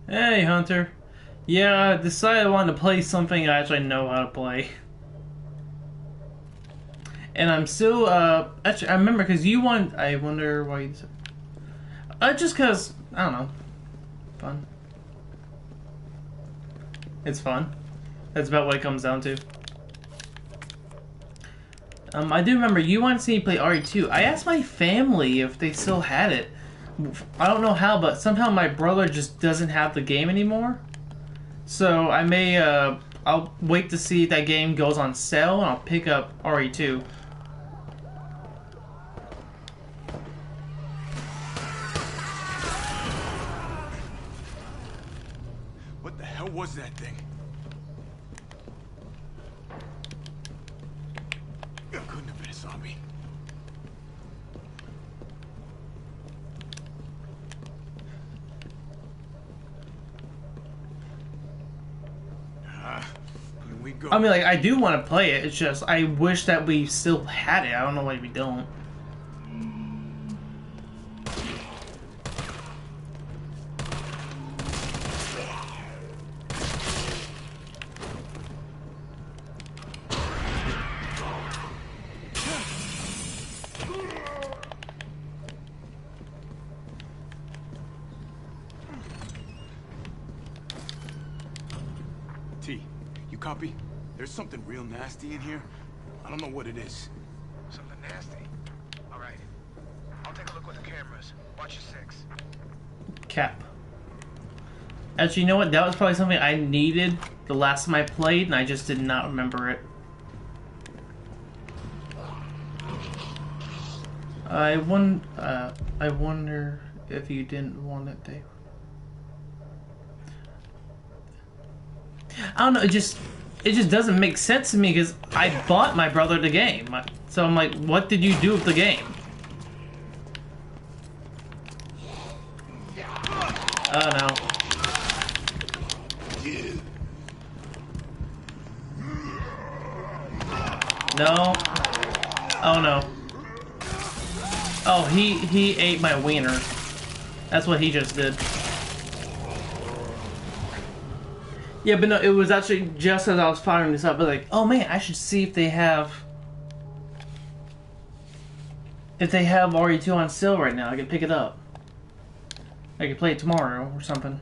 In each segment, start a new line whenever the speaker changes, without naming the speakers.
Hey, Hunter. Yeah, I decided I wanted to play something I actually know how to play. And I'm still, actually, I remember because you want. I wonder why you said. Just because, I don't know. Fun. It's fun. That's about what it comes down to. I do remember you wanted to see me play RE2. I asked my family if they still had it. I don't know how, but somehow my brother just doesn't have the game anymore. So I may, I'll wait to see if that game goes on sale and I'll pick up RE2.
What the hell was that thing? It couldn't have been a zombie. Here we go.
I mean, like, I do want to play it. It's just, I wish that we still had it. I don't know why we don't.
T, you copy? There's something real nasty in here. I don't know what it is.
Something nasty. All right. I'll take a look with the cameras. Watch your six.
Cap. Actually, you know what? That was probably something I needed the last time I played, and I just did not remember it. I wonder if you didn't want it, Dave. I don't know. It just doesn't make sense to me because I bought my brother the game. So I'm like, what did you do with the game? Oh no. No. Oh no. Oh, he ate my wiener. That's what he just did. Yeah, but no, it was actually just as I was firing this up, I was like, oh man, I should see if they have RE2 on sale right now. I can pick it up. I can play it tomorrow or something.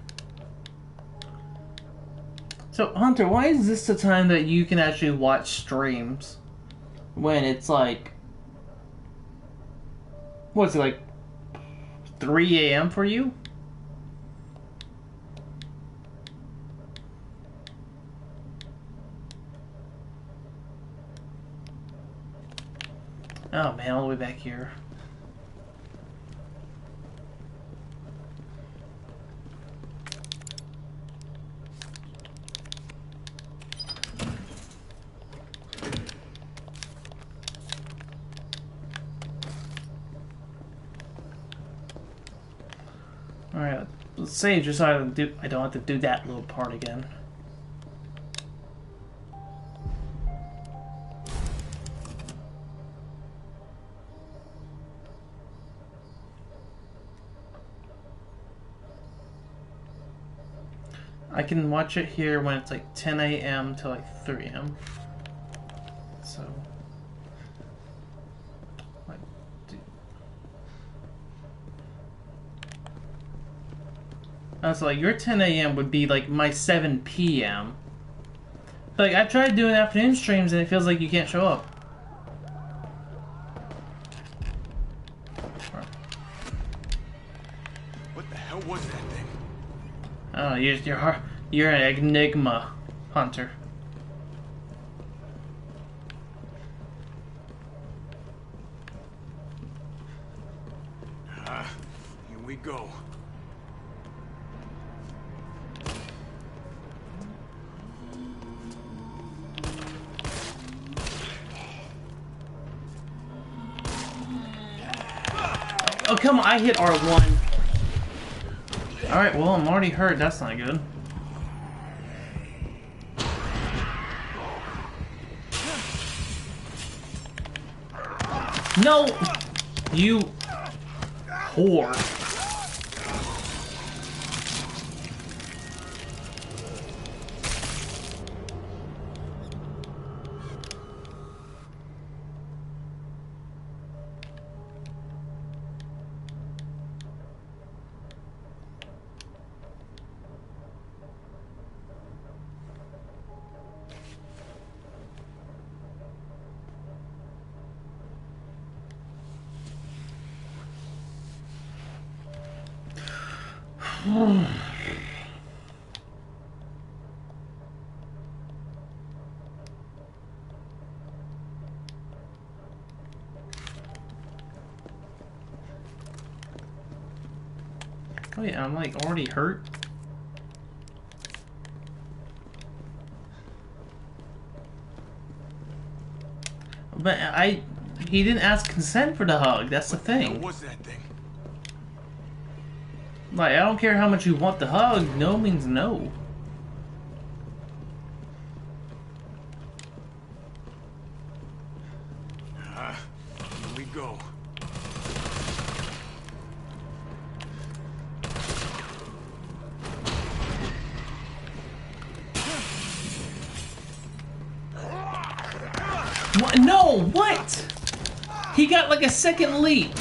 So, Hunter, why is this the time that you can actually watch streams? When it's like... What's it, like 3 a.m. for you? Oh man, all the way back here. Alright, let's save just so I don't have to do that little part again. I can watch it here when it's like 10 a.m. to like 3 a.m. So, like, so like your 10 a.m. would be like my 7 p.m. Like I tried doing afternoon streams and it feels like you can't show up.
What the hell was that thing?
Oh, you're an enigma, Hunter.
Here we go.
Oh, come on, I hit R1. Alright, well, I'm already hurt. That's not good. No! You whore. Oh yeah, I'm like already hurt. But he didn't ask consent for the hug. That's the thing.
What was that thing?
Like, I don't care how much you want the hug. No means no.
Here we go.
What? No, what? He got like a second leap.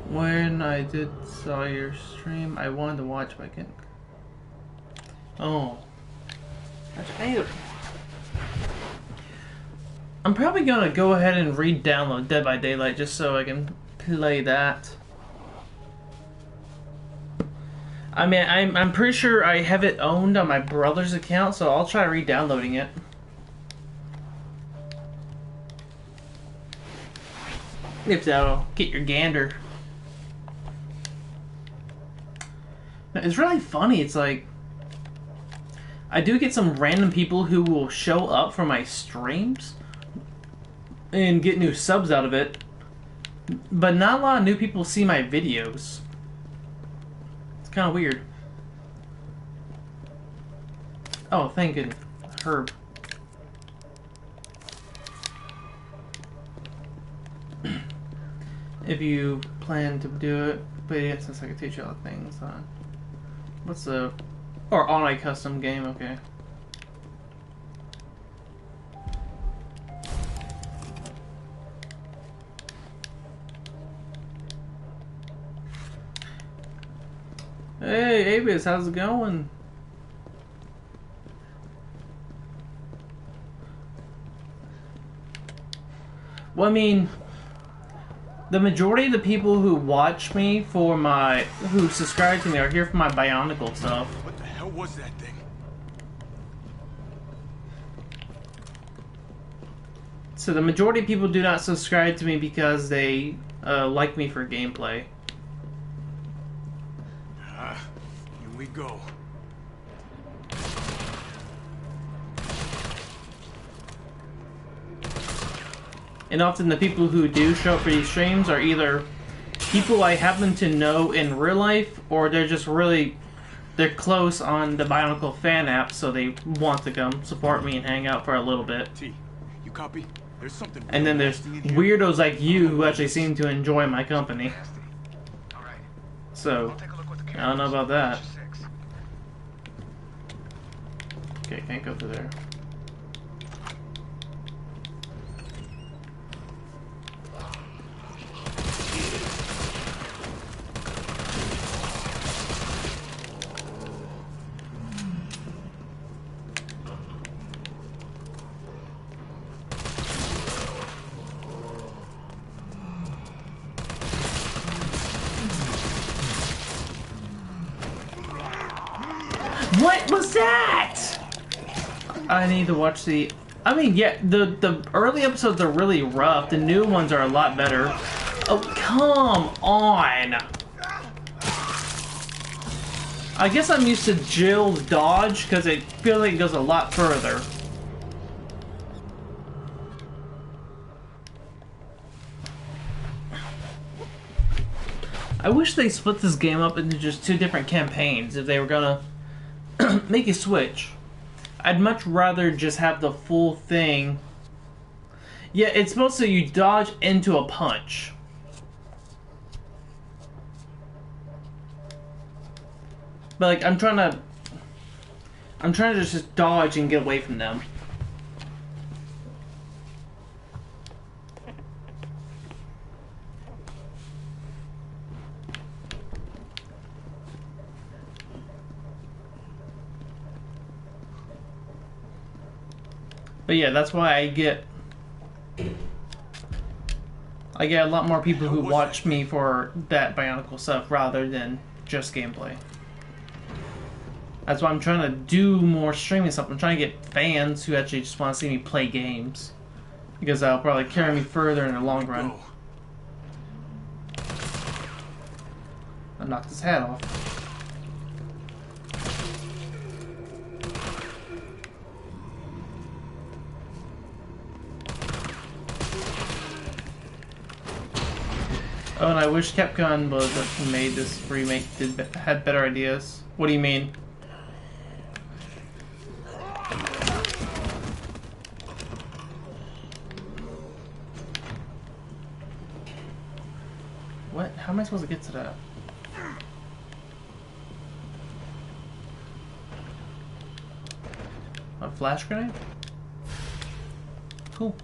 When I saw your stream, I wanted to watch, but I can't. Oh. I'm probably gonna go ahead and re-download Dead by Daylight just so I can play that. I mean, I'm pretty sure I have it owned on my brother's account, so I'll try re-downloading it. If that'll get your gander. It's really funny. It's like I do get some random people who will show up for my streams and get new subs out of it, but not a lot of new people see my videos. It's kind of weird. Oh, thank goodness. Herb. If you plan to do it, but yeah, since I can teach you all the things on. What's the... Or on a custom game, okay. Hey, Avis, how's it going? Well, I mean, the majority of the people who watch me for my... who subscribe to me are here for my Bionicle stuff.
What the hell was that thing?
So the majority of people do not subscribe to me because they like me for gameplay.
Here we go.
And often the people who do show up for these streams are either people I happen to know in real life, or they're just really... they're close on the Bionicle fan app, so they want to come support me and hang out for a little bit.
T, you copy? There's something.
And then there's weirdos like you who actually seem to enjoy my company. So, I don't know about that. Okay, can't go through there. What was that? I need to watch the... I mean, yeah, the early episodes are really rough. The new ones are a lot better. Oh, come on! I guess I'm used to Jill's dodge, because I feel like it goes a lot further. I wish they split this game up into just 2 different campaigns if they were gonna make a switch. I'd much rather just have the full thing. Yeah, it's mostly you dodge into a punch. But like, I'm trying to just dodge and get away from them. But yeah, that's why I get I get a lot more people who watch me for that Bionicle stuff rather than just gameplay. That's why I'm trying to do more streaming stuff. I'm trying to get fans who actually just want to see me play games. Because that'll probably carry me further in the long run. I knocked his hat off. Oh, and I wish Capcom who made this remake had better ideas. What do you mean? What? How am I supposed to get to that? A flash grenade? Cool.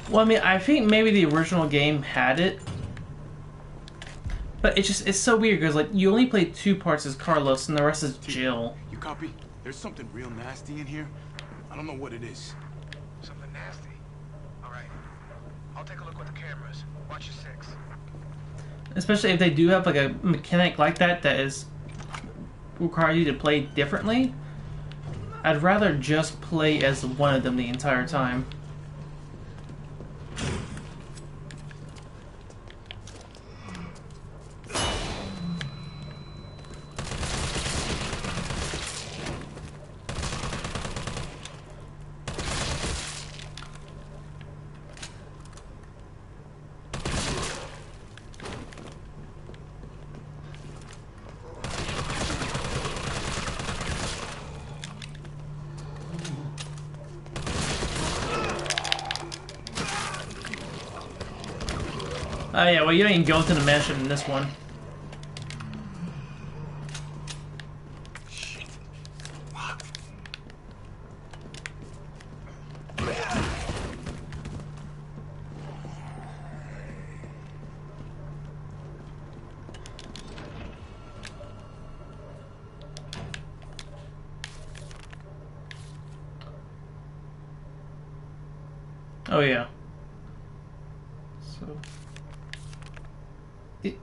Well, I mean, I think maybe the original game had it, but it's so weird because like you only play 2 parts as Carlos and the rest is Jill.
You copy? There's something real nasty in here. I don't know what it is.
Something nasty. All right. I'll take a look with the cameras. Watch your 6.
Especially if they do have like a mechanic like that that is require you to play differently. I'd rather just play as one of them the entire time. Oh yeah, well you don't even go to the mansion in this one.
Shit. Fuck.
Oh yeah. So it's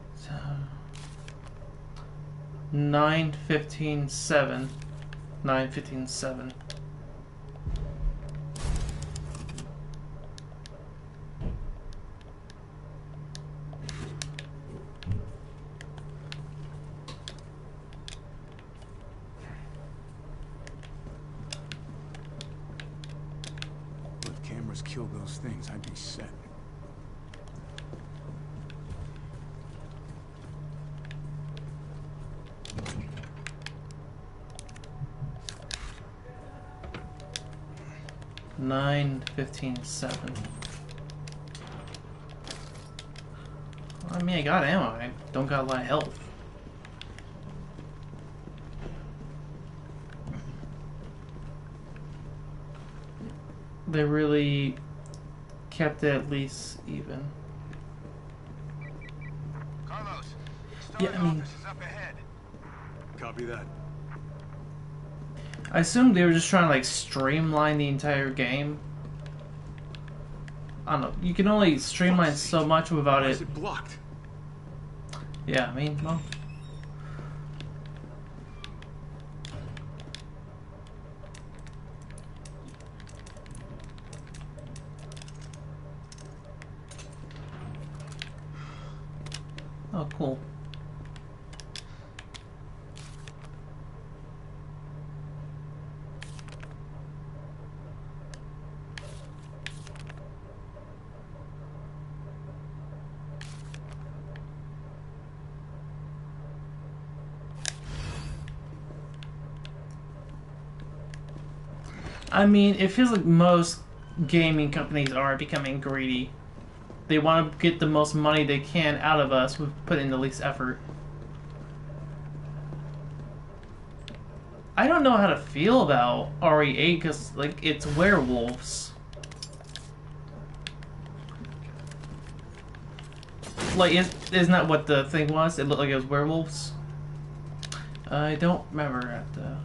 9:15:7. 9:15:7.
If cameras kill those things, I'd be set.
Nine 15:7. I mean, I got ammo. I don't got a lot of health. They really kept it at least even.
Carlos,
Yeah,
storage
I mean-
office is up ahead.
Copy that.
I assumed they were just trying to like streamline the entire game. I don't know. You can only streamline so much without
Why
it.
is it blocked?
Yeah, I mean, well. Oh, cool. I mean, it feels like most gaming companies are becoming greedy. They want to get the most money they can out of us with putting the least effort. I don't know how to feel about RE8 because, like, it's werewolves. Like, isn't that what the thing was? It looked like it was werewolves? I don't remember at the...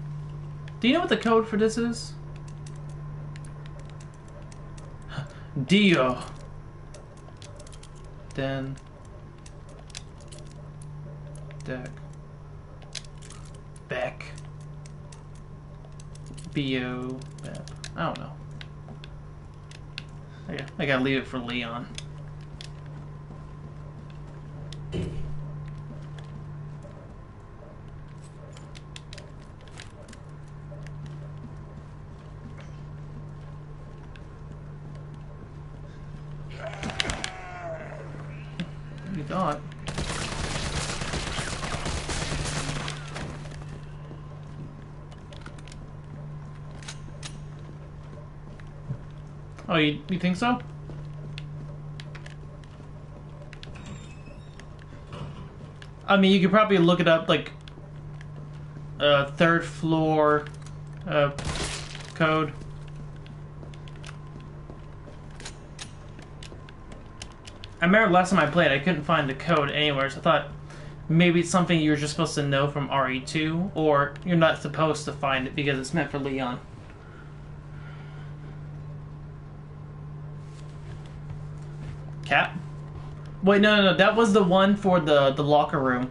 Do you know what the code for this is? Dio. Then deck. Beck. Bio. Bep. I don't know. I gotta leave it for Leon. You thought. Oh, you think so? I mean, you could probably look it up, like, third floor, code. I remember last time I played, I couldn't find the code anywhere, so I thought maybe it's something you're just supposed to know from RE2, or you're not supposed to find it because it's meant for Leon. Cap? Wait, no, that was the one for the locker room.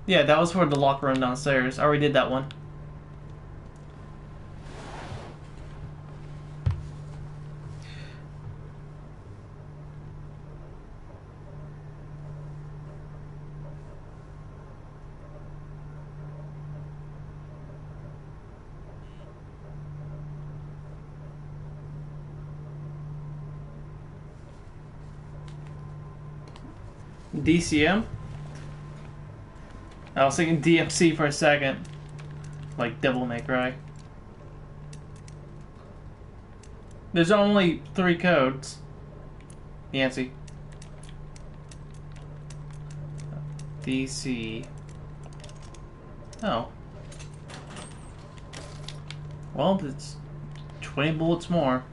Yeah, that was for the locker room downstairs. I already did that one. DCM? I was thinking DMC for a second. Like Devil May Cry. There's only 3 codes. Yancy. DC. Oh. Well, it's 20 bullets more.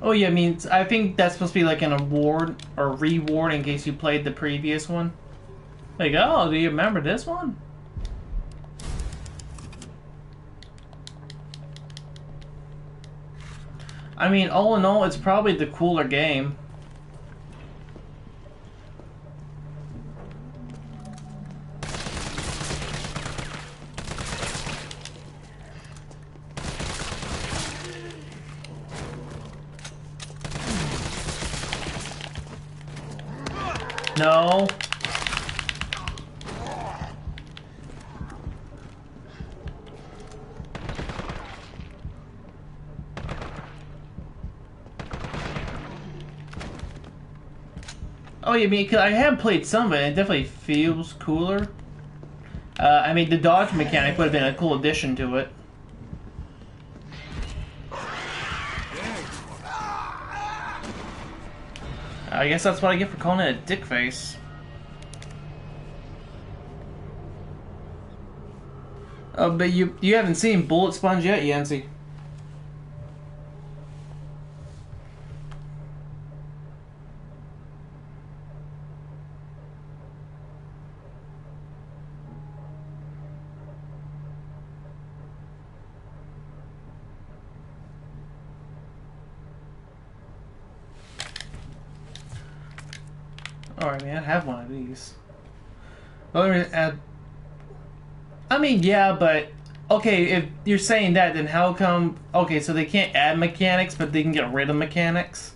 Oh yeah, I mean, I think that's supposed to be like an award or reward in case you played the previous one. Like, oh, do you remember this one? I mean, all in all, it's probably the cooler game. No. Oh, you mean, 'cause I have played some of it, and it definitely feels cooler. I mean, the dodge mechanic would have been a cool addition to it. I guess that's what I get for calling it a dick face. But you haven't seen Bullet Sponge yet, Yancy. Alright, man, I have one of these. Well, let me add. I mean, yeah, but okay, if you're saying that, then how come? Okay, so they can't add mechanics, but they can get rid of mechanics.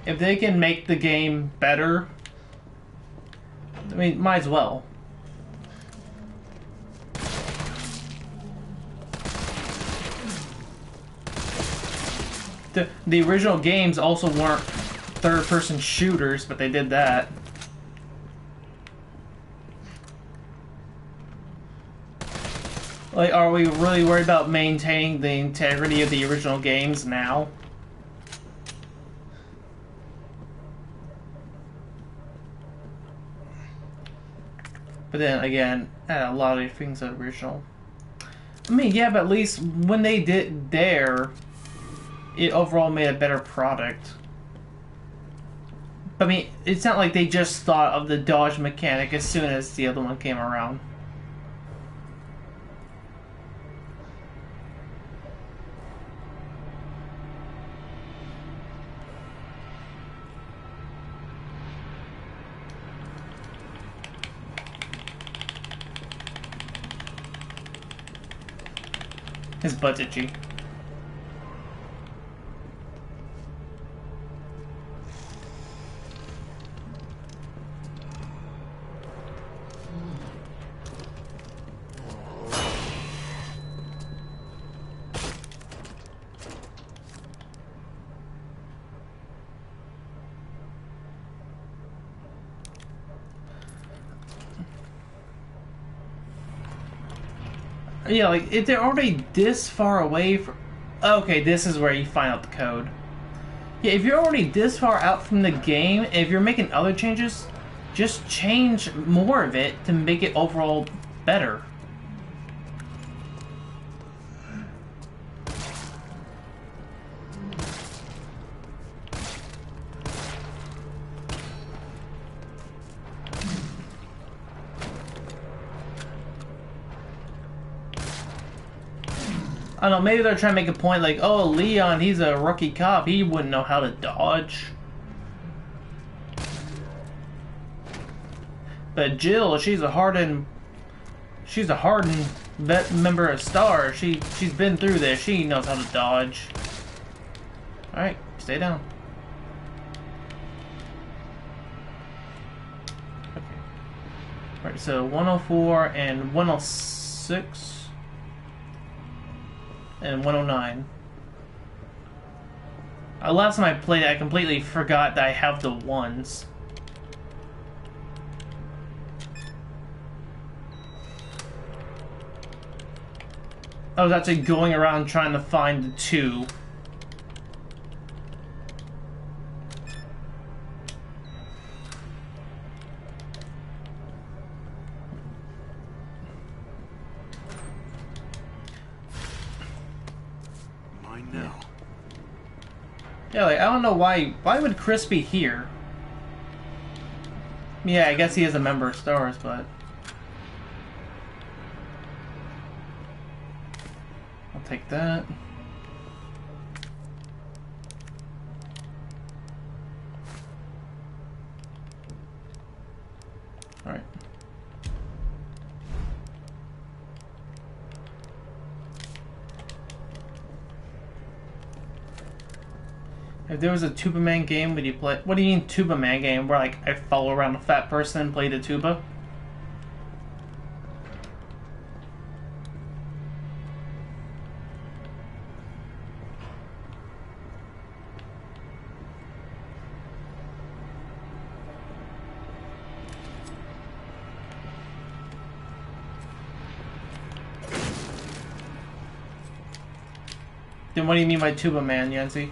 If they can make the game better, I mean, might as well. The original games also weren't third-person shooters, but they did that. Like, are we really worried about maintaining the integrity of the original games now? But then again, a lot of things are original. I mean, yeah, but at least when they did there, it overall made a better product. I mean, it's not like they just thought of the dodge mechanic as soon as the other one came around. His butt's itchy. Yeah, like, if they're already this far away from... Okay, this is where you find out the code. Yeah, if you're already this far out from the game, if you're making other changes, just change more of it to make it overall better. I don't know, maybe they're trying to make a point like, oh, Leon, he's a rookie cop, he wouldn't know how to dodge. But Jill, she's a hardened vet member of STAR. She's been through this. She knows how to dodge. Alright, stay down. Okay. Alright, so 104 and 106. And 109. Last time I played it, I completely forgot that I have the ones. I was actually going around trying to find the 2. Yeah, like, I don't know why would Chris be here? Yeah, I guess he is a member of STARS, but... I'll take that. Alright. If there was a Tuba Man game, would you play... What do you mean Tuba Man game? Where, like, I follow around a fat person and play the tuba? Then what do you mean by Tuba Man, Yancy?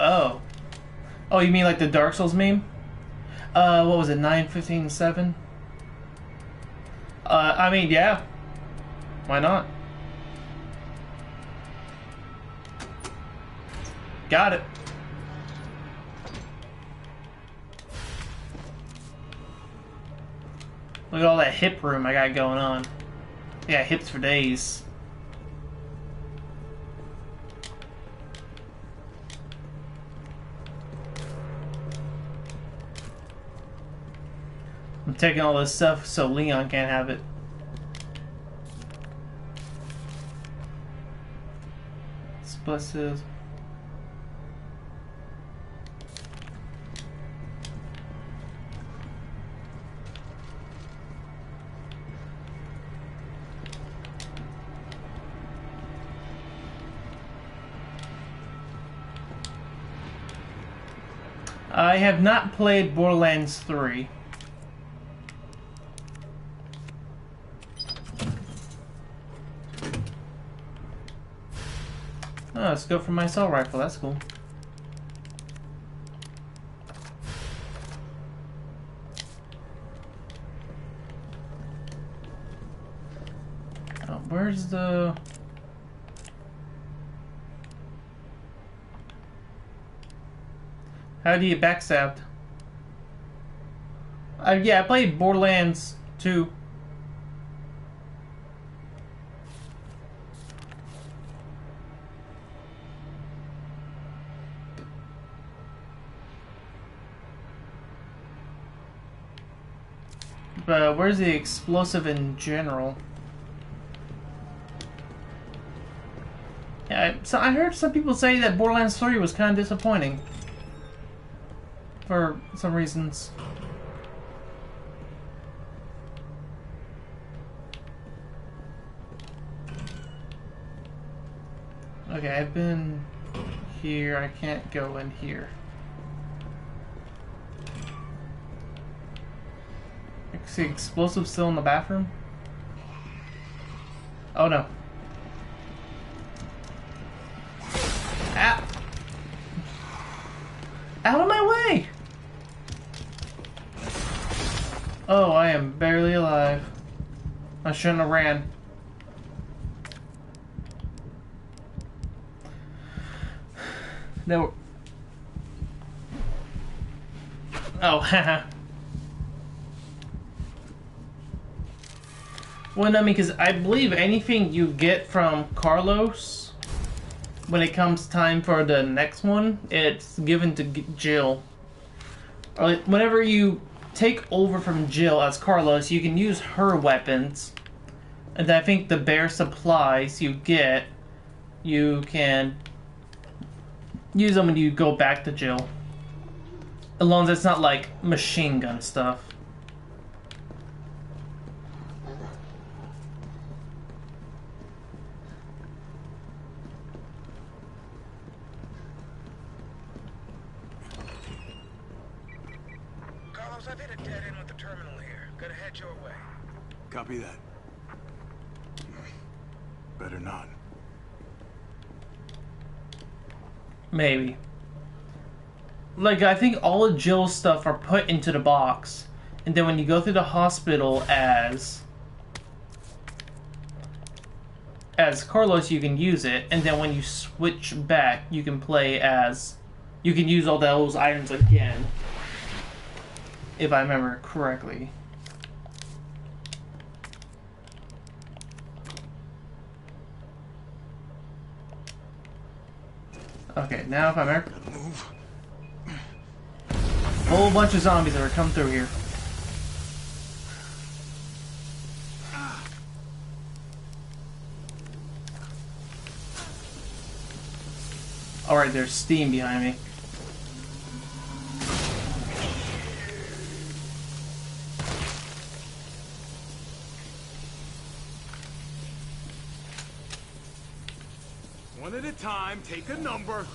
Oh. Oh, you mean like the Dark Souls meme? What was it, 9:15:7? I mean, yeah. Why not? Got it. Look at all that hip room I got going on. Yeah, hips for days. I'm taking all this stuff so Leon can't have it. Explosives. I have not played Borderlands 3. Oh, let's go for my assault rifle. That's cool. Oh, where's the... How do you get backstabbed? Yeah, I played Borderlands 2. But where's the explosive in general? Yeah, so I heard some people say that Borderlands 3 was kind of disappointing. For some reasons. Okay, I've been here. I can't go in here. I can see explosives still in the bathroom. Oh no. Ah. Out of my way! Oh, I am barely alive. I shouldn't have ran. No. Oh, haha. Well, I mean, because I believe anything you get from Carlos, when it comes time for the next one, it's given to Jill. Or whenever you take over from Jill as Carlos, you can use her weapons. And I think the bare supplies you get, you can use them when you go back to Jill. As long as it's not like machine gun stuff.
Carlos, I've hit a dead end with the terminal here. Gotta head your way.
Copy that. Better not.
Maybe. Like, I think all of Jill's stuff are put into the box. And then when you go through the hospital as Carlos, you can use it. And then when you switch back, you can play as... You can use all those items again. If I remember correctly. Okay, now if I remember... Whole bunch of zombies that are coming through here. Alright, there's steam behind me.
One at a time, take a number.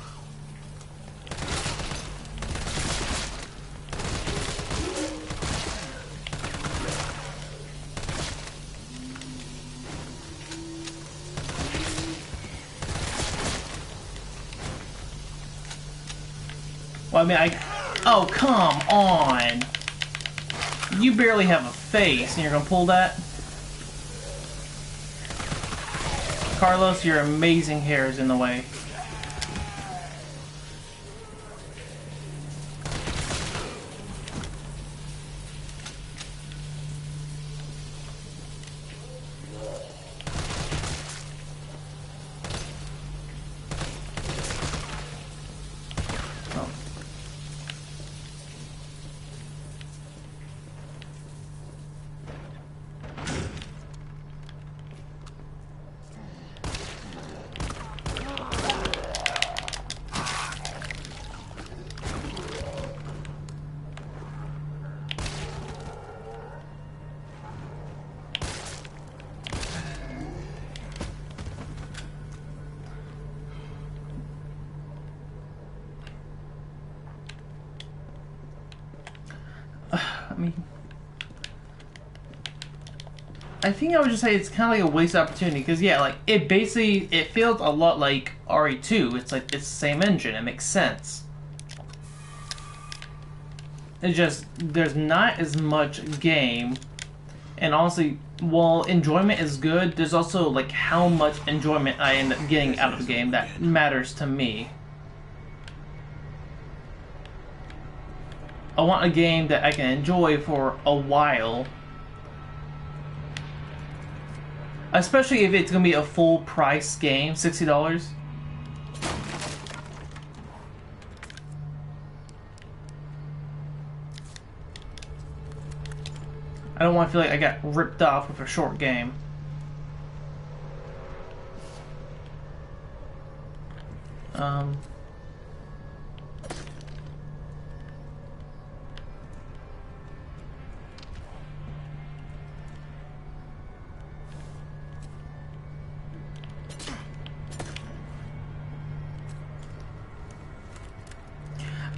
Well, I mean, oh, come on! You barely have a face, and you're gonna pull that? Carlos, your amazing hair is in the way. I mean, I think I would just say it's kind of like a waste of opportunity, because yeah, like it basically it feels a lot like RE2. It's like it's the same engine. It makes sense. It's just there's not as much game, and honestly, while enjoyment is good, there's also like how much enjoyment I end up getting out of the game that matters to me. I want a game that I can enjoy for a while. Especially if it's gonna be a full price game, $60. I don't want to feel like I got ripped off with a short game.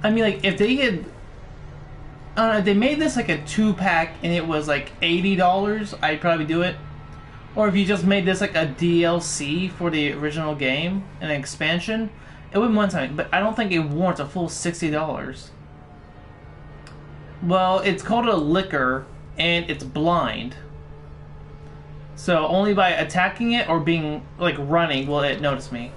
I mean, like, if they had... they made this like a 2-pack and it was like $80, I'd probably do it. Or if you just made this like a DLC for the original game, an expansion, it would want something. But I don't think it warrants a full $60. Well, it's called a liquor and it's blind. So only by attacking it or being like running will it notice me.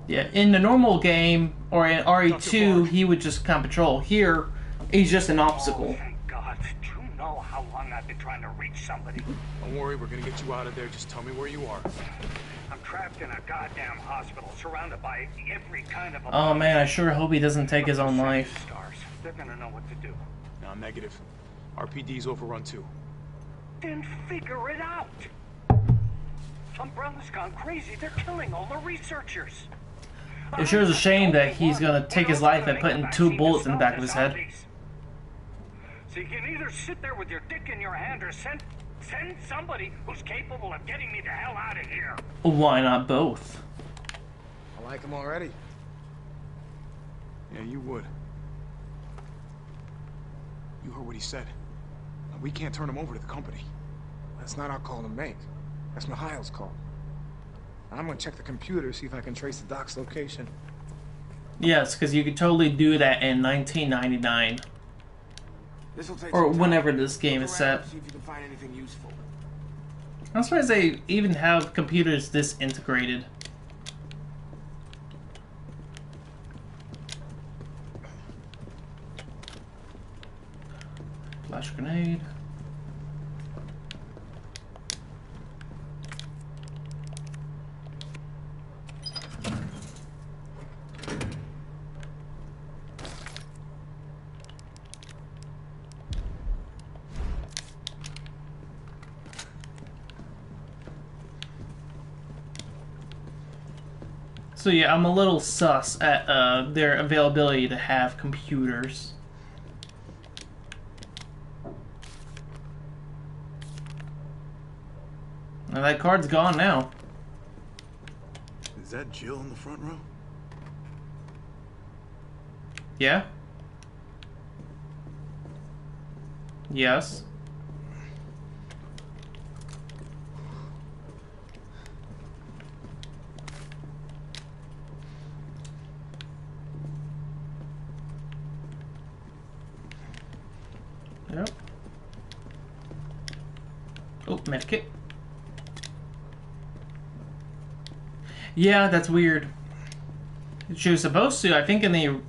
Yeah, in the normal game, or in RE2, he would just kind of patrol. Here, he's just an obstacle.
Oh, thank God. Do you know how long I've been trying to reach somebody?
Don't worry, we're gonna get you out of there. Just tell me where you are.
I'm trapped in a goddamn hospital, surrounded by every kind of...
Oh man, I sure hope he doesn't take his own life.
Stars. They're gonna know what to do.
No, negative. RPD's overrun too.
Then figure it out! Umbrella's gone crazy. They're killing all the researchers.
It sure is a shame that he's gonna take his life by putting 2 bullets in the back of his head.
So you can either sit there with your dick in your hand or send somebody who's capable of getting me the hell out of here.
Why not both?
I like him already.
Yeah, you would. You heard what he said. We can't turn him over to the company.
That's not our call to make. That's Mikhail's call. I'm gonna check the computer, see if I can trace the doc's location.
Yes, because you could totally do that in 1999. Or whenever this game is set.
See if you can find anything useful.
I'm surprised they even have computers this integrated. Flash grenade. So yeah, I'm a little sus at their availability to have computers. Now that card's gone now.
Is that Jill in the front row?
Yeah? Yes. Yep. Oh, medkit. Yeah, that's weird. She was supposed to, I think in the...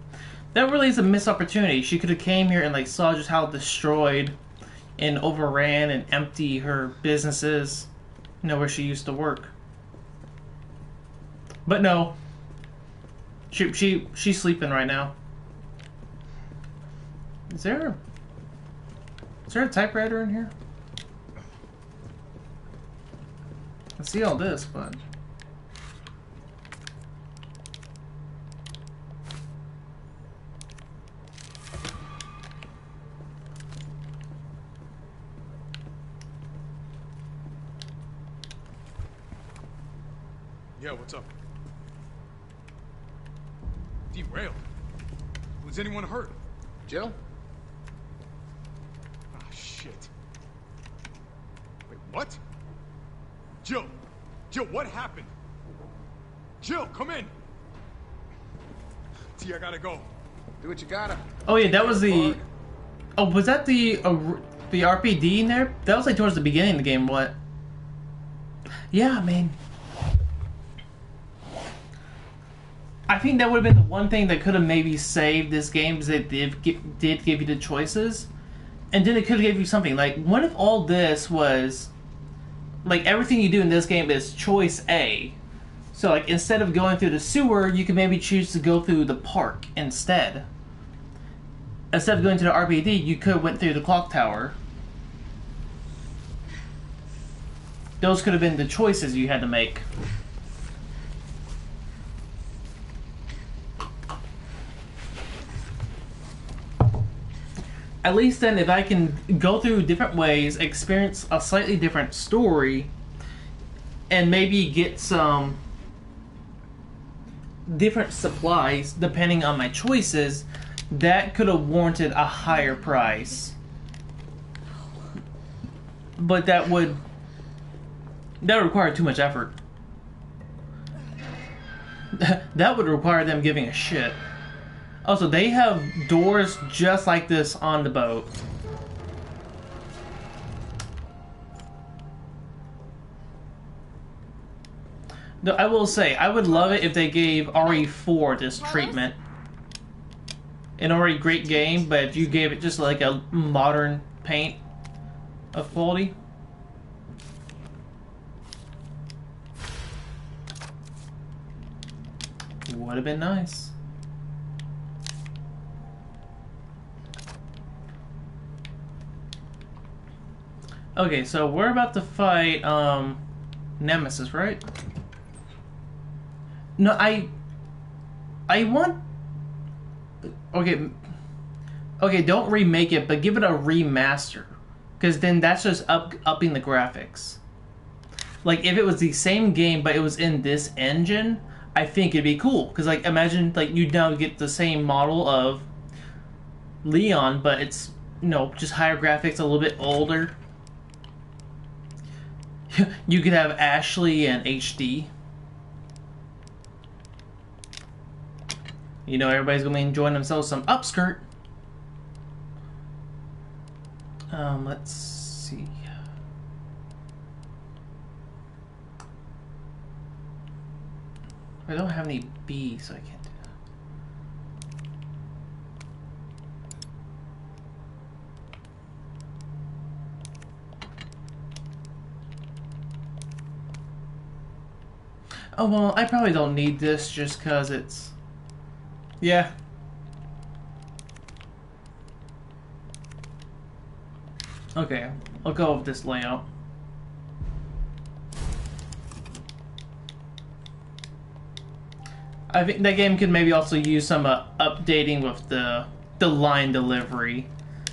That really is a missed opportunity. She could have came here and like saw just how destroyed and overran and empty her businesses, you know, where she used to work. But no. She's sleeping right now. Is there a typewriter in here? I see all this, but
Yeah, what's up? Derailed. Was anyone hurt?
Jill?
Ah, shit. Wait, what? Jill! Jill, what happened? Jill, come in! T, I gotta go.
Do what you gotta.
oh yeah, that was the. Oh, was that the RPD in there? That was like towards the beginning of the game. What? Yeah, man. I think that would have been the one thing that could have maybe saved this game, is it did give you the choices, and then it could have gave you something like, what if all this was like everything you do in this game is choice A? So like instead of going through the sewer, you can maybe choose to go through the park instead. Instead of going to the RPD, you could have went through the clock tower. Those could have been the choices you had to make. At least then, if I can go through different ways, experience a slightly different story, and maybe get some different supplies depending on my choices, that could have warranted a higher price. But that would require too much effort. That would require them giving a shit. Also, they have doors just like this on the boat. Though I will say, I would love it if they gave RE4 this treatment. An already great game, but if you gave it just like a modern paint of quality. Would have been nice. Okay, so we're about to fight Nemesis, right? No, I want. Okay, don't remake it, but give it a remaster, because then that's just upping the graphics. Like if it was the same game but it was in this engine, I think it'd be cool. Because like imagine like you now get the same model of Leon, but it's just higher graphics, a little bit older. You could have Ashley and HD. Everybody's gonna be enjoying themselves some upskirt. Let's see. I don't have any B, so I can't do that. Oh, well, I probably don't need this just because it's... Yeah. Okay, I'll go with this layout. I think that game could maybe also use some updating with the line delivery,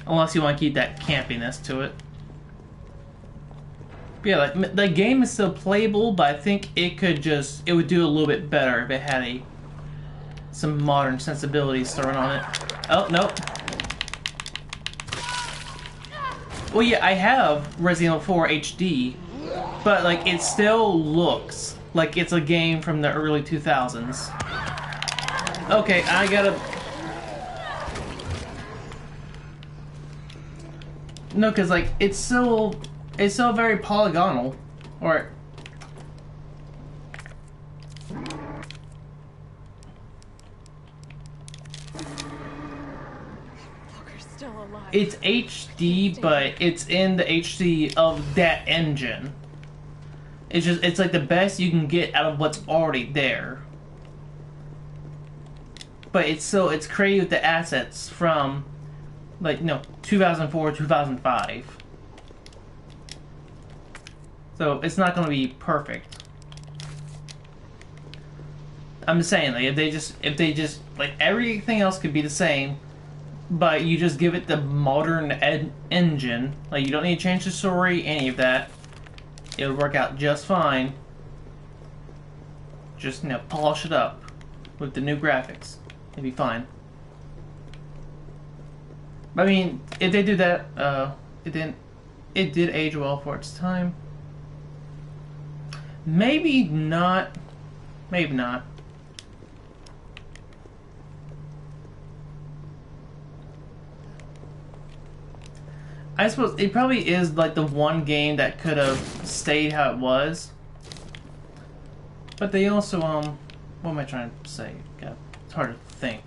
unless you want to keep that campiness to it. But yeah, like the game is still playable, but I think it would do a little bit better if it had some modern sensibilities thrown on it. Oh, nope. Well, yeah, I have Resident Evil 4 HD, but like it still looks like it's a game from the early 2000s. Okay, I gotta... No, because like it's so very polygonal, or... It's HD, but it's in the HD of that engine. It's like the best you can get out of what's already there. But it's created with the assets from, like, 2004, 2005. So it's not going to be perfect. I'm just saying, like, if they just, like, everything else could be the same, but you just give it the modern engine, like, you don't need to change the story, any of that, it would work out just fine. Just, you know, polish it up with the new graphics. It'd be fine. I mean, if they do that, it did age well for its time. Maybe not. Maybe not. I suppose it probably is like the one game that could have stayed how it was. But they also, what am I trying to say? God, it's hard to think.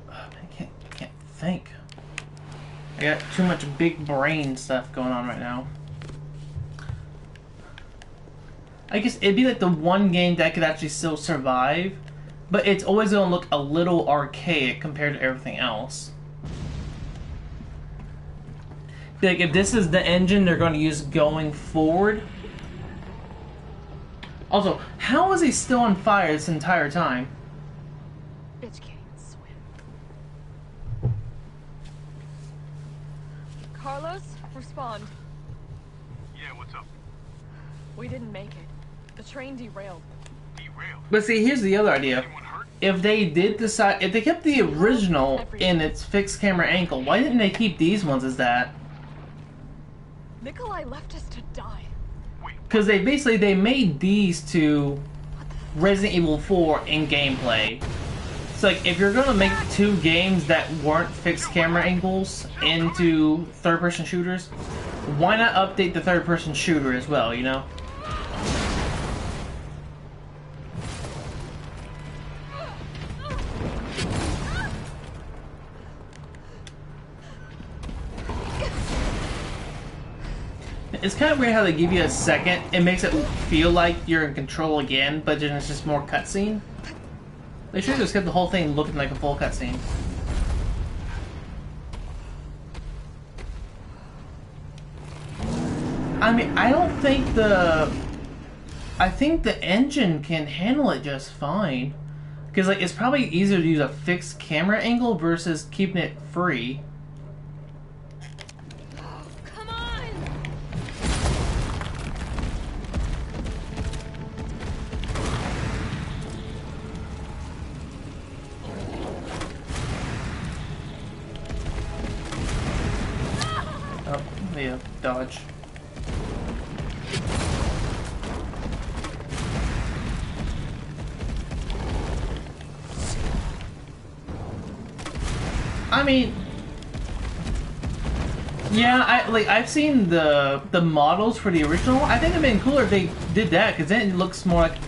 I can't think. I got too much big brain stuff going on right now. I guess it'd be like the one game that could actually still survive, but it's always gonna look a little archaic compared to everything else. Like, if this is the engine they're going to use going forward. Also, how is he still on fire this entire time?
Bitch can't swim. Carlos, respond.
Yeah, what's up?
We didn't make it. The train derailed.
Derailed?
But see, here's the other idea.
Anyone hurt?
If they did decide, if they kept the original in its fixed camera angle, why didn't they keep these ones as that?
Nikolai left us to die.
Because they made these two Resident Evil 4 in gameplay. It's like, if you're gonna make two games that weren't fixed camera angles into third-person shooters, why not update the third-person shooter as well, you know? It's kind of weird how they give you a second. It makes it feel like you're in control again, but then it's just more cutscene. They should have just kept the whole thing looking like a full cutscene. I mean, I don't think I think the engine can handle it just fine. Because, like, it's probably easier to use a fixed camera angle versus keeping it free. Yeah, dodge. I mean, yeah, I've seen the models for the original. I think it'd been cooler if they did that, because then it looks more like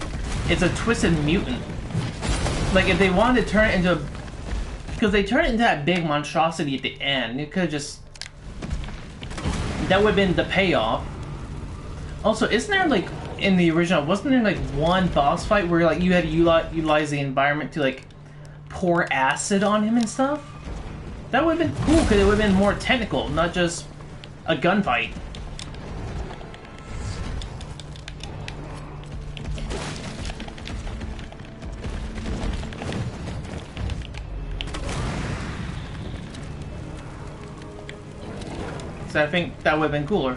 it's a twisted mutant. Like, if they wanted to turn it into because they turned it into that big monstrosity at the end. It could have just, that would have been the payoff. Also, isn't there, like, in the original, wasn't there, like, one boss fight where, like, you had to utilize the environment to, like, pour acid on him and stuff? That would have been cool, because it would have been more technical, not just a gunfight. So I think that would have been cooler.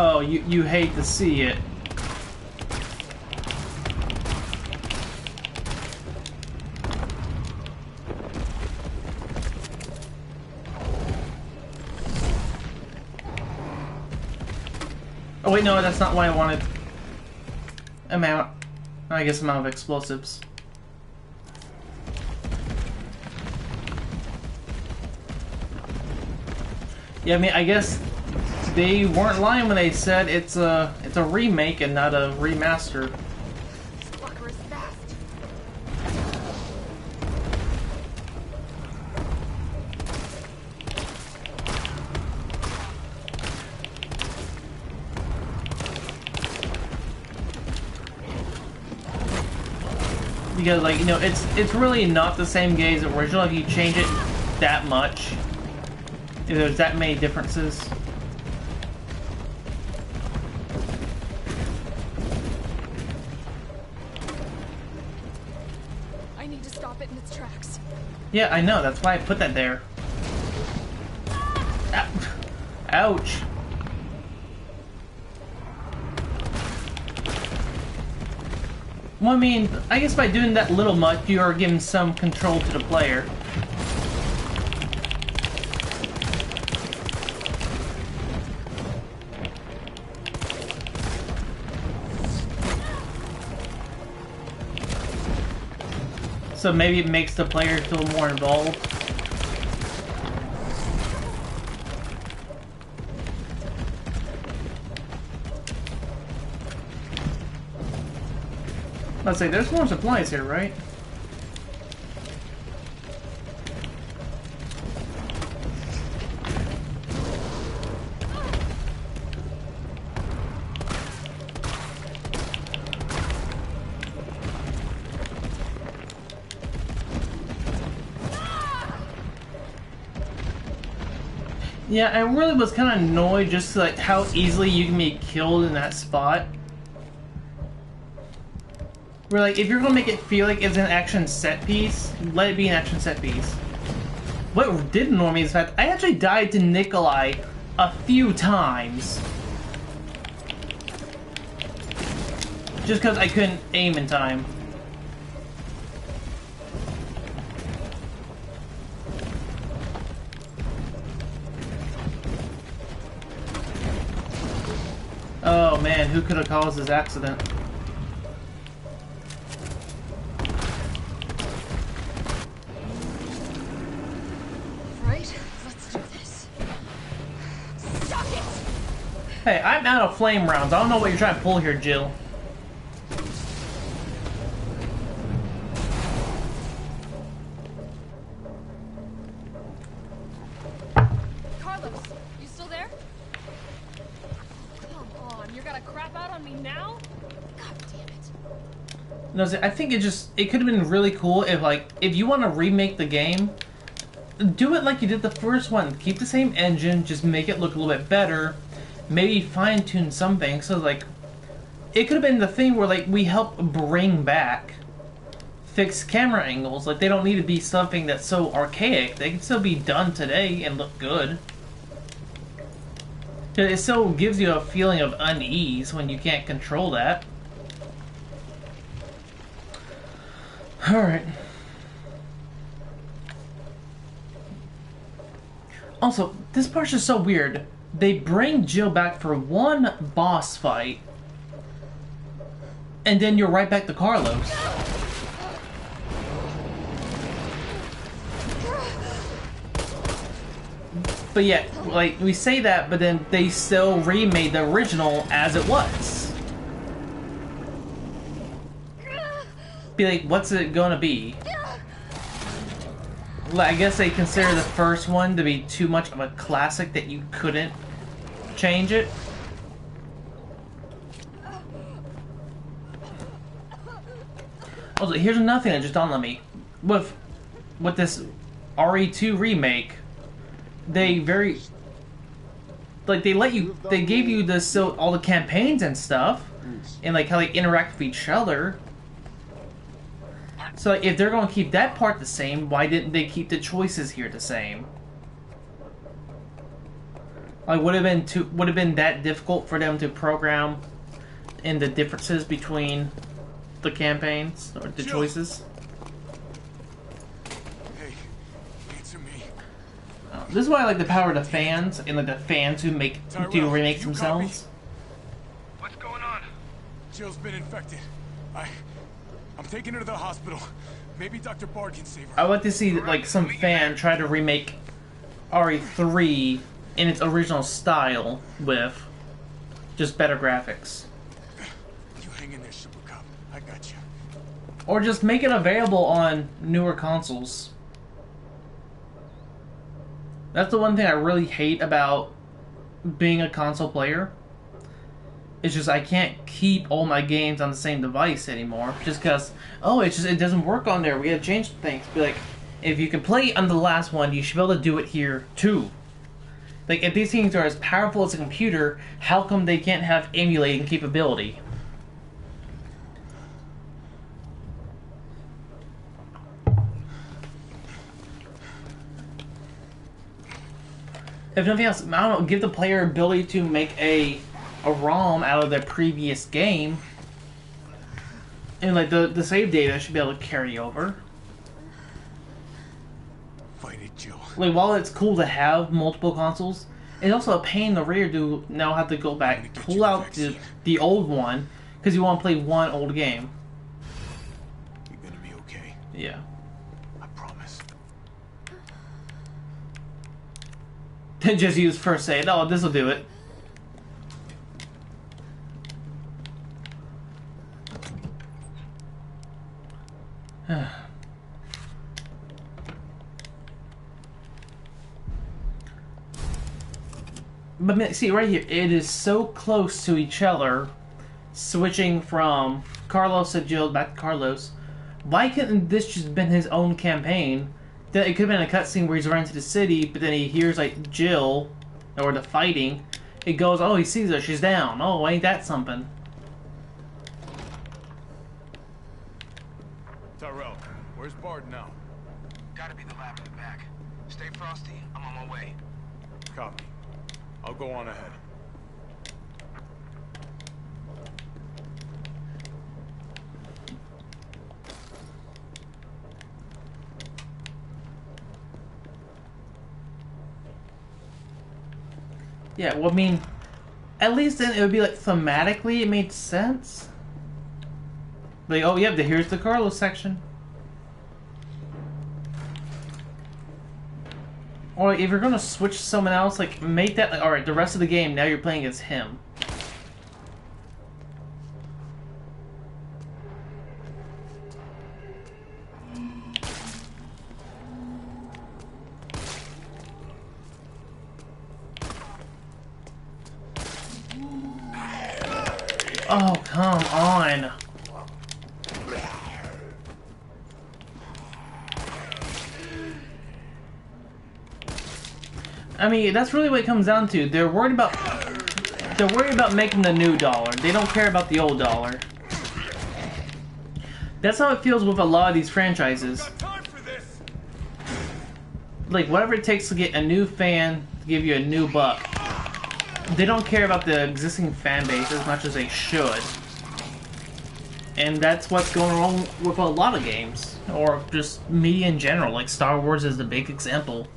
Oh, you hate to see it. Oh wait, no, that's not what I wanted. Amount of explosives. Yeah, I mean, I guess they weren't lying when they said it's a remake and not a remaster. because, like, you know, it's really not the same game as the original if you change it that much. If there's that many differences.
I need to stop it in its tracks.
Yeah, I know. That's why I put that there. Ow. Ouch. Well, I mean, I guess by doing that little much, you are giving some control to the player. So maybe it makes the player feel more involved. Let's say there's more supplies here, right? Yeah, I really was kind of annoyed just like how easily you can be killed in that spot. Where, like, if you're gonna make it feel like it's an action set piece, let it be an action set piece. What did annoy me is the fact I actually died to Nikolai a few times. Just because I couldn't aim in time. Oh man, who could have caused this accident?
Right? Let's do this. Suck it!
Hey, I'm out of flame rounds. I don't know what you're trying to pull here, Jill.
Carlos, you still there? Come on, you're gonna crap out on me now? God damn it.
No, I think it could have been really cool if you want to remake the game, do it like you did the first one. Keep the same engine, just make it look a little bit better. Maybe fine-tune some things. So, like, it could have been the thing where, like, we help bring back fixed camera angles. Like, they don't need to be something that's so archaic. They can still be done today and look good. It still gives you a feeling of unease when you can't control that. Alright. Also, this part's just so weird. They bring Jill back for one boss fight, and then you're right back to Carlos. But yeah, like, we say that, but then they still remade the original as it was. Be like, what's it gonna be? I guess they consider the first one to be too much of a classic that you couldn't change it. Also, here's another thing that just dawned on me. With this RE2 remake, they gave you this, so all the campaigns and stuff, and like how they interact with each other. So, like, if they're going to keep that part the same, why didn't they keep the choices here the same? Like, would have been that difficult for them to program in the differences between the campaigns or the choices?
Hey, answer me.
This is why I like the power of the fans and like the fans who do remakes themselves.
What's going on?
Jill's been infected. I'm taking her to the hospital. Maybe Dr. Bard can save her.
I would like to see like some fan try to remake RE3 in its original style with just better graphics.
You hang in there, Super Cop. I got you.
Or just make it available on newer consoles. That's the one thing I really hate about being a console player. It's just I can't keep all my games on the same device anymore. Just because, oh, it doesn't work on there. We gotta change things. Be like, if you can play on the last one, you should be able to do it here too. Like, if these things are as powerful as a computer, how come they can't have emulating capability? If nothing else, I don't know, give the player ability to make a ROM out of their previous game. And like the save data should be able to carry over.
Fight it, Jill.
Like, while it's cool to have multiple consoles, it's also a pain in the rear to now have to go back, pull out the old one, because you want to play one old game.
You're gonna be okay.
Yeah.
I promise.
Just use first aid. Oh, this'll do it. But see, right here, it is so close to each other, switching from Carlos to Jill back to Carlos. Why couldn't this just been his own campaign? That it could have been a cutscene where he's running to the city, but then he hears like Jill or the fighting. It goes, oh, he sees her, she's down. Oh, ain't that something?
Tyrell, where's Bard now?
Gotta be the lab in the back. Stay frosty, I'm on my way.
Copy. I'll go on ahead.
Yeah, well, I mean, at least then it would be like thematically it made sense. Like, oh yeah, here's the Carlos section. Or like, if you're gonna switch to someone else, like make that like, all right, the rest of the game now you're playing as him. Oh, come on. I mean, that's really what it comes down to. They're worried about making the new dollar. They don't care about the old dollar. That's how it feels with a lot of these franchises.
Time for this.
Like, whatever it takes to get a new fan to give you a new buck. They don't care about the existing fan base as much as they should. And that's what's going on with a lot of games. Or just media in general. Like, Star Wars is the big example.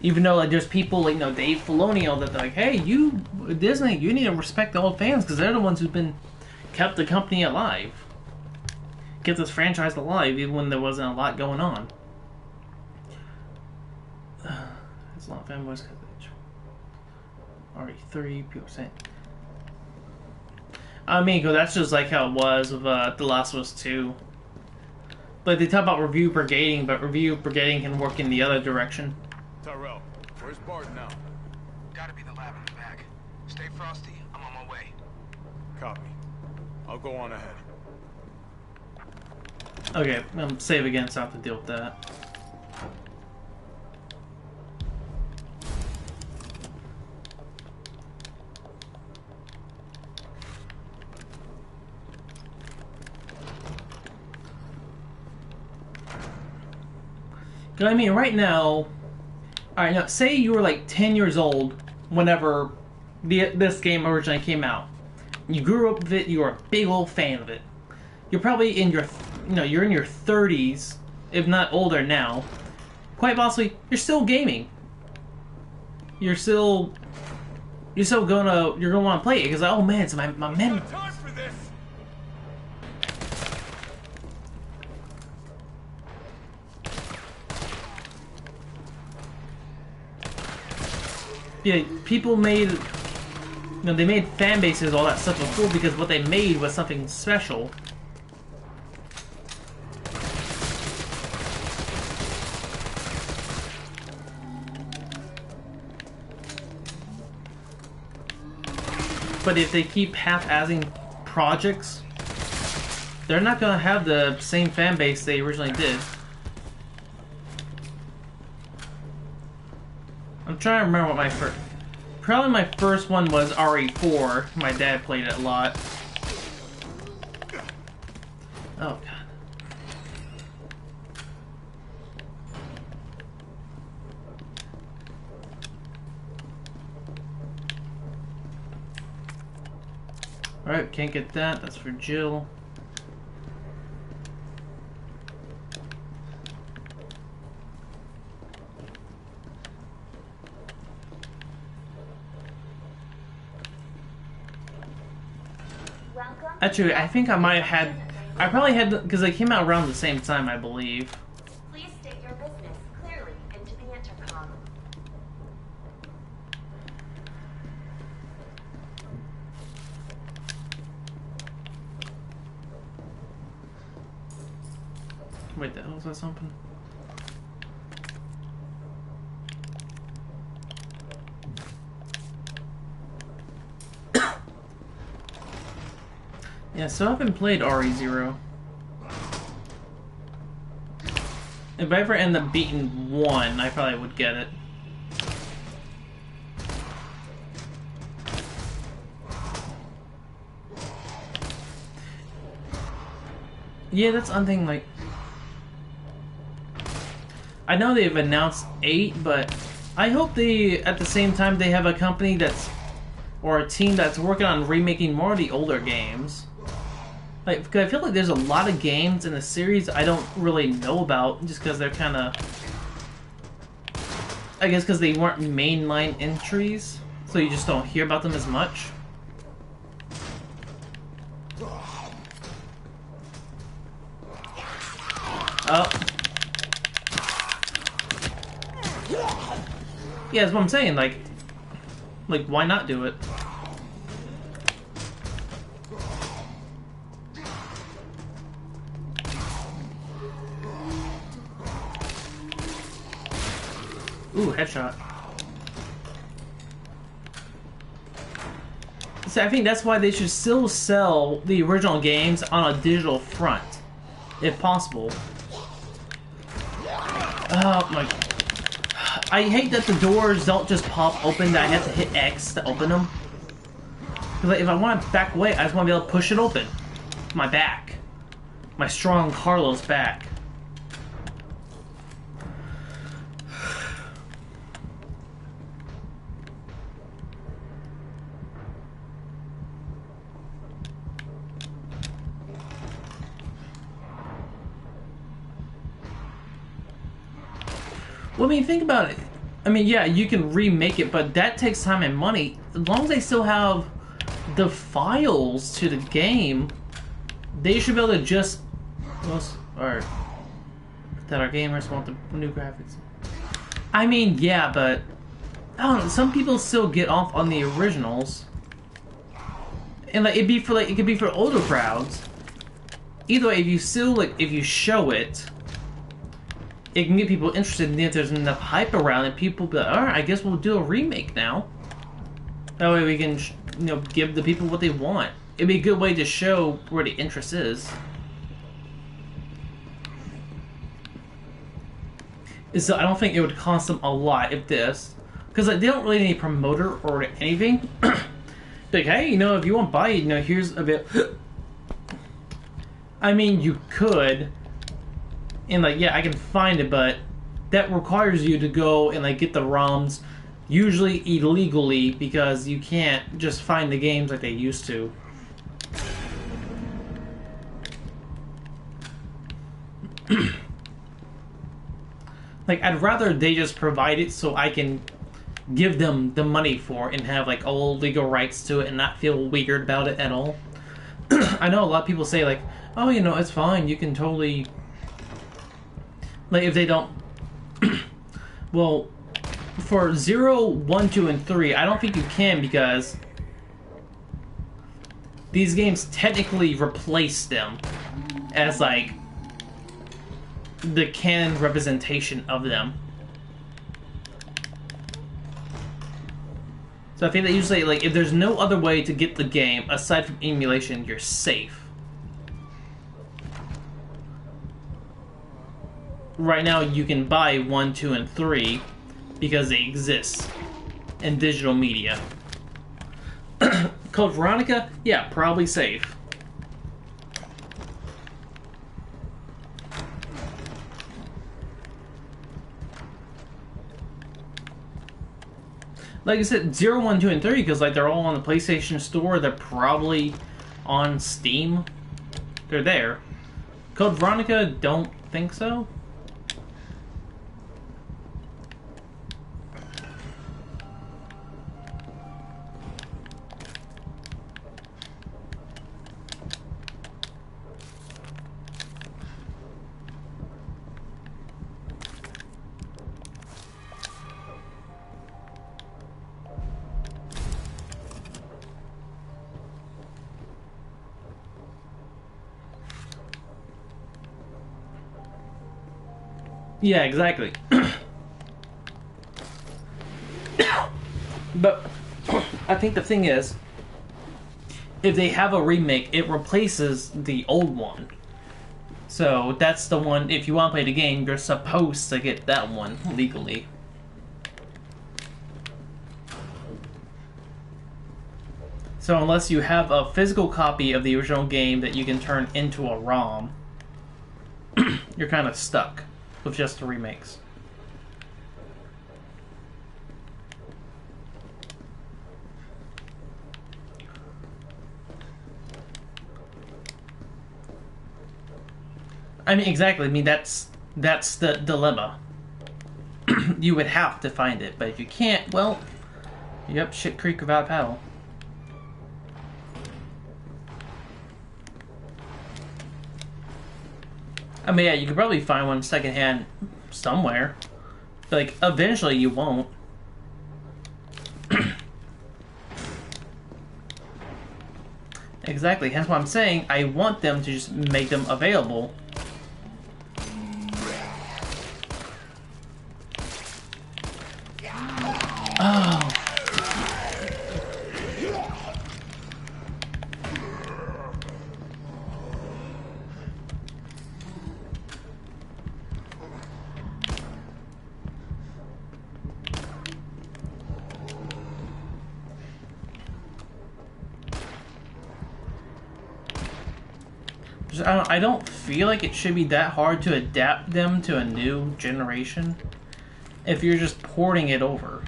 Even though, like, there's people like, Dave Filoni, that they're like, hey, you, Disney, you need to respect the old fans because they're the ones who've been kept the company alive. Kept this franchise alive even when there wasn't a lot going on. It's a lot of fanboys. RE3, people saying. I mean, cause that's just like how it was with The Last of Us 2. Like, they talk about review brigading, but review brigading can work in the other direction.
Tyrell, where's Bard now?
Gotta be the lab in the back. Stay frosty, I'm on my way.
Copy. I'll go on ahead.
Okay, save again so I have to deal with that. I mean, right now, alright, now, say you were like 10 years old whenever this game originally came out. You grew up with it, you were a big old fan of it. You're probably in your, you're in your 30s, if not older now. Quite possibly, you're still gaming. You're gonna want to play it, because, oh man, it's my memory.
Time for this.
Yeah, people made, they made fan bases, all that stuff before because what they made was something special. but if they keep half-assing projects, they're not gonna have the same fan base they originally did. I'm trying to remember what my first... Probably my first one was RE4. My dad played it a lot. Oh, God. Alright, can't get that. That's for Jill. Actually, I think I might have had... I probably had... Because they came out around the same time, I believe.
Please state your business clearly into the intercom.
Wait, the hell is that something? Yeah, so I haven't played RE0. If I ever end up beating 1, I probably would get it. Yeah, that's one thing, like... I know they've announced 8, but I hope they, at the same time, they have a company that's... or a team that's working on remaking more of the older games. Like, because I feel like there's a lot of games in the series I don't really know about, just because they're kind of... I guess because they weren't mainline entries, so you just don't hear about them as much. Oh. Yeah, that's what I'm saying, like, why not do it? Ooh, headshot. So I think that's why they should still sell the original games on a digital front, if possible. Oh my... I hate that the doors don't just pop open, that I have to hit X to open them. Like, if I want to back away, I just want to be able to push it open. My back. My strong Carlos back. Well, I mean, think about it. I mean, yeah, you can remake it, but that takes time and money. As long as they still have the files to the game, they should be able to just... Or that our gamers want the new graphics. I mean, yeah, but... I don't know, some people still get off on the originals. And, like, it could be for older crowds. Either way, if you still, like, if you show it... It can get people interested, and if there's enough hype around it, people be like, alright, I guess we'll do a remake now. That way we can, you know, give the people what they want. It'd be a good way to show where the interest is. So I don't think it would cost them a lot if this... Because like, they don't really need a promoter or anything. Like, hey, you know, if you want to buy it, you know, here's a bit... I mean, you could... And like, yeah, I can find it, but that requires you to go and like get the ROMs, usually illegally, because you can't just find the games like they used to. Like, I'd rather they just provide it so I can give them the money for it and have like all legal rights to it and not feel weird about it at all. I know a lot of people say like, oh, you know, it's fine, you can totally... Like, if they don't... Well, for 0, 1, 2, and 3, I don't think you can because... These games technically replace them as, like, the canon representation of them. So I think that usually, like, if there's no other way to get the game aside from emulation, you're safe. Right now, you can buy 1, 2, and 3 because they exist in digital media. Code Veronica, yeah, probably safe. Like I said, 0, 1, 2, and 3, because like they're all on the PlayStation Store. They're probably on Steam. They're there. Code Veronica, don't think so. Yeah, exactly. But I think the thing is, if they have a remake, it replaces the old one. So that's the one, if you want to play the game, you're supposed to get that one legally. So unless you have a physical copy of the original game that you can turn into a ROM, you're kind of stuck with just the remakes. I mean, exactly. I mean, that's the dilemma. You would have to find it, but if you can't, well, you're up shit creek without a paddle. I mean, yeah, you could probably find one secondhand somewhere. But, like, eventually you won't. Exactly. Hence why I'm saying I want them to just make them available. Oh. I don't feel like it should be that hard to adapt them to a new generation if you're just porting it over.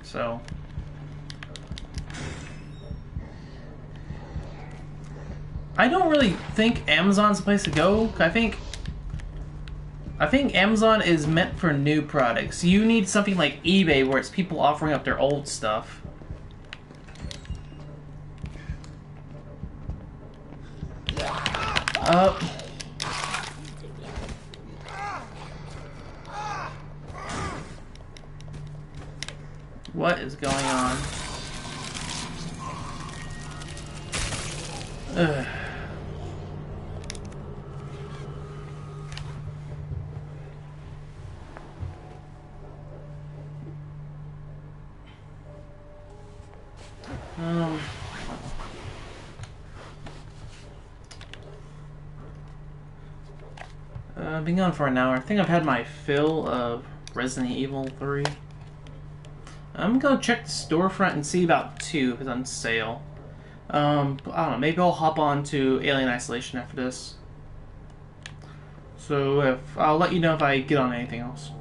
So I don't really think Amazon's the place to go. I think Amazon is meant for new products. You need something like eBay where it's people offering up their old stuff. What is going on? Ugh. I've been gone for an hour. I think I've had my fill of Resident Evil 3. I'm gonna check the storefront and see about 2 if it's on sale. I don't know, maybe I'll hop on to Alien Isolation after this. So I'll let you know if I get on anything else.